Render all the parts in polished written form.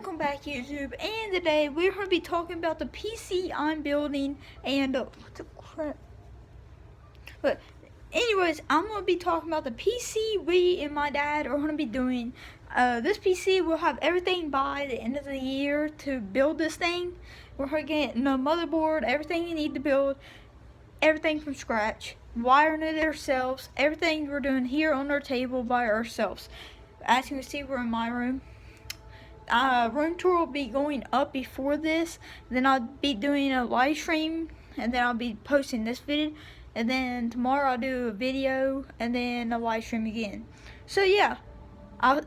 Welcome back, YouTube, and today we're going to be talking about the PC I'm building and what the crap. But anyways, I'm going to be talking about the PC we and my dad are going to be doing. This PC will have everything by the end of the year to build this thing. We're going to get the motherboard, everything you need to build, everything from scratch, wiring it ourselves, everything we're doing here on our table by ourselves. As you can see, we're in my room. Room tour will be going up before this, then I'll be doing a live stream, and then I'll be posting this video, and then tomorrow I'll do a video and then a live stream again. So yeah, I'll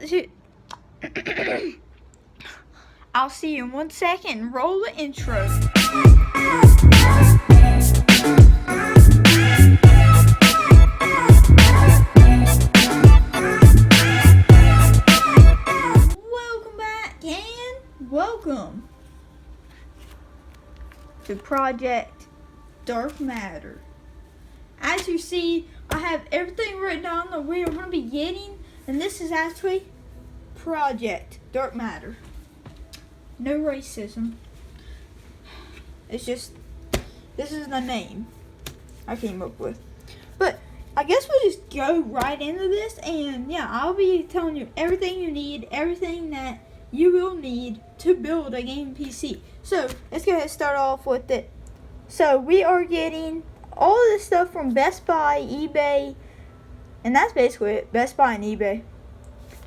see you in 1 second. Roll the intro. Welcome to Project Dark Matter. As you see, I have everything written down that we're going to be getting, and this is actually Project Dark Matter. No racism. It's just, this is the name I came up with. But I guess we'll just go right into this, and yeah, I'll be telling you everything you need, everything that you will need to build a gaming PC. So let's go ahead and start off with it. So we are getting all of this stuff from Best Buy, eBay, and that's basically it. Best Buy and eBay.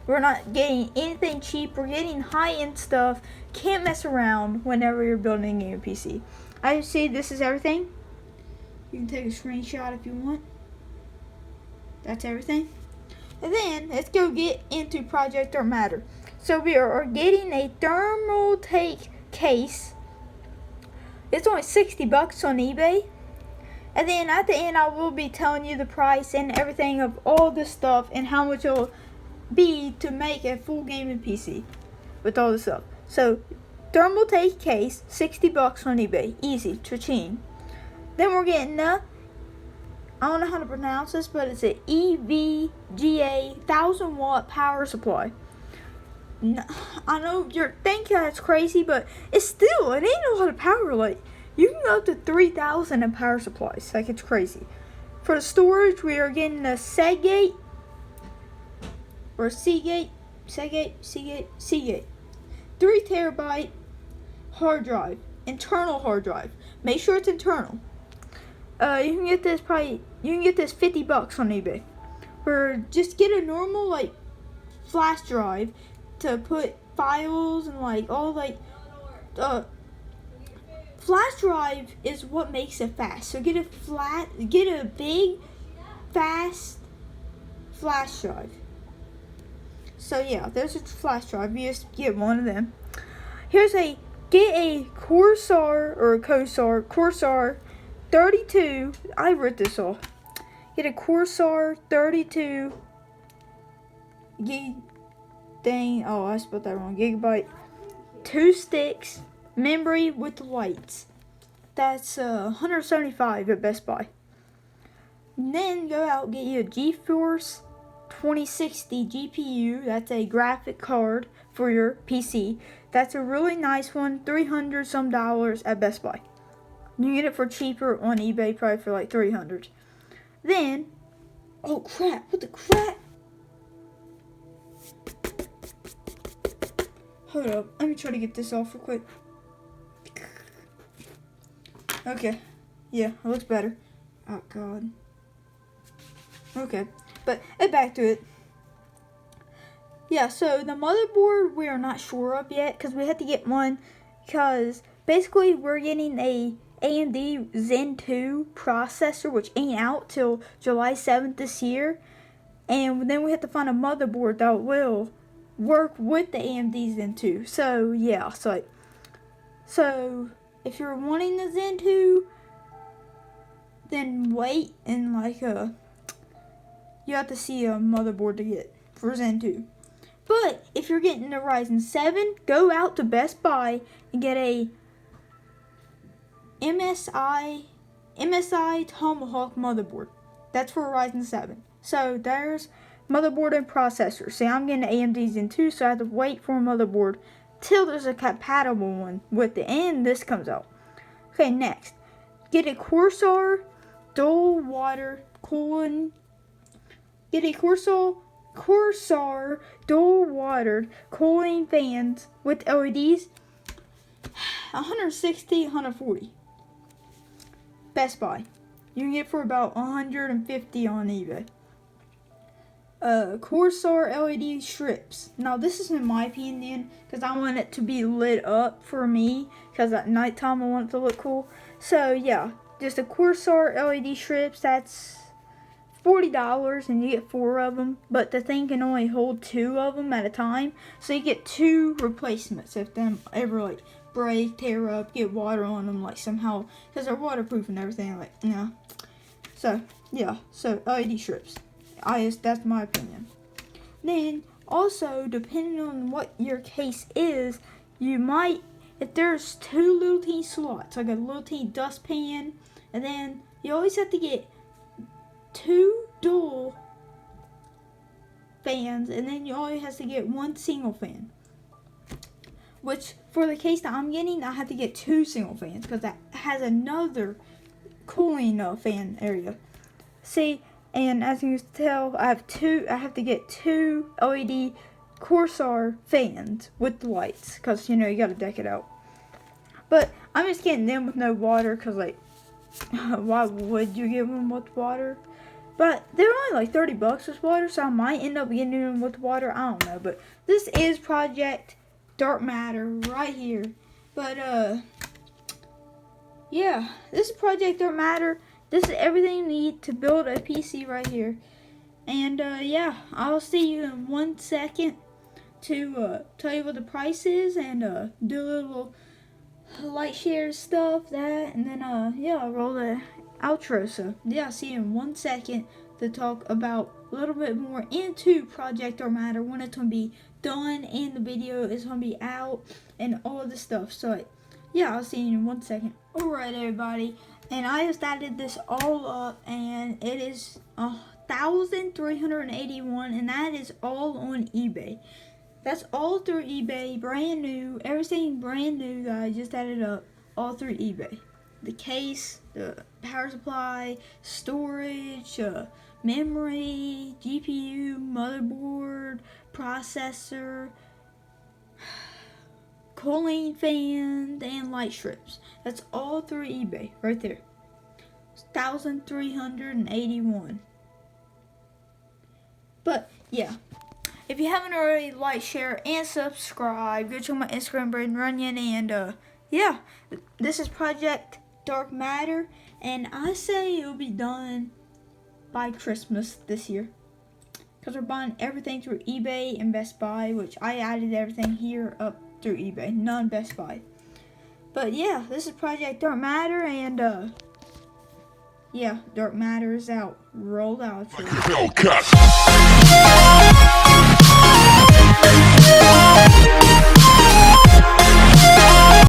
We're not getting anything cheap. We're getting high-end stuff. Can't mess around whenever you're building a gaming PC. As you see, this is everything. You can take a screenshot if you want. That's everything. And then let's go get into Project Dark Matter. So we are getting a Thermaltake case. It's only $60 on eBay. And then at the end I will be telling you the price and everything of all this stuff and how much it'll be to make a full gaming PC with all this stuff. So Thermaltake case, $60 on eBay. Easy, cha-ching. Then we're getting I don't know how to pronounce this, but it's an EVGA 1000 watt power supply. I know you're thinking that's crazy, but it ain't a lot of power. Like, you can go up to 3,000 in power supplies. Like, it's crazy. For the storage, we are getting a Seagate 3 terabyte hard drive, internal hard drive. Make sure it's internal. You can get this $50 on eBay. Or just get a normal like flash drive to put files and like all like flash drive is what makes it fast. So get a big fast flash drive. So yeah, there's a flash drive. You just get one of them. Get a Corsair 32. I wrote this off. Get a Corsair 32 gig. Oh, I spelled that wrong. Gigabyte. 2 sticks. Memory with the lights. That's $175 at Best Buy. And then go out and get you a GeForce 2060 GPU. That's a graphic card for your PC. That's a really nice one. $300 some at Best Buy. You can get it for cheaper on eBay, probably for like $300. Then, oh crap! What the crap? Hold up, let me try to get this off real quick. Okay, yeah, it looks better. Oh god. Okay, but back to it. Yeah, so the motherboard we are not sure of yet because we had to get one because basically we're getting a AMD Zen 2 processor which ain't out till July 7th this year, and then we have to find a motherboard that will work with the AMD Zen 2. So yeah, so if you're wanting the Zen 2, then wait and you have to see a motherboard to get for Zen 2. But if you're getting a Ryzen 7, go out to Best Buy and get a MSI Tomahawk motherboard. That's for Ryzen 7. So there's motherboard and processor. See, I'm getting an AMD Zen 2, so I have to wait for a motherboard till there's a compatible one with it, and this comes out. Okay, next, get a Corsair dual water cooling. Get a Corsair dual water cooling fans with LEDs. 160, 140. Best Buy. You can get it for about 150 on eBay. Corsair LED strips. Now this is in my opinion because I want it to be lit up for me because at nighttime I want it to look cool. So yeah, just a Corsair LED strips. That's $40 and you get 4 of them, but the thing can only hold 2 of them at a time, so you get 2 replacements if them ever like break, tear up, get water on them like somehow, because they're waterproof and everything, like, you know. So yeah, so LED strips, that's my opinion. Then also, depending on what your case is, you might, if there's 2 little teeny slots, like a little teeny dustpan, and then you always have to get 2 dual fans, and then you always have to get 1 single fan. Which, for the case that I'm getting, I have to get 2 single fans because that has another cooling fan area. See, and as you can tell, I have to get 2 LED Corsair fans with the lights because, you know, you got to deck it out. But I'm just getting them with no water because, like, why would you give them with water? But they're only like $30 with water, so I might end up getting them with water. I don't know. But this is Project Dark Matter right here. But yeah, this is Project Dark Matter. This is everything you need to build a PC right here. And yeah, I'll see you in 1 second to tell you what the price is and do a little light share stuff, that, and then yeah, I'll roll the outro. So yeah, I'll see you in 1 second to talk about a little bit more into Project Dark Matter, when it's gonna be done and the video is gonna be out and all of this stuff. So yeah, I'll see you in 1 second. Alright everybody, and I just added this all up and it is 1,381, and that is all on eBay. That's all through eBay, brand new, everything brand new that I just added up, all through eBay. The case, the power supply, storage, memory, GPU, motherboard, processor, cooling fan, and light strips. That's all through eBay, right there. 1,381. But yeah, if you haven't already, like, share, and subscribe. Go to my Instagram, Braden Runyon, and yeah, this is Project Dark Matter, and I say it'll be done by Christmas this year, because we're buying everything through eBay and Best Buy, which I added everything here up through eBay, none Best Buy. But yeah, this is Project Dark Matter, and yeah, Dark Matter is out. Roll out. Hellcat.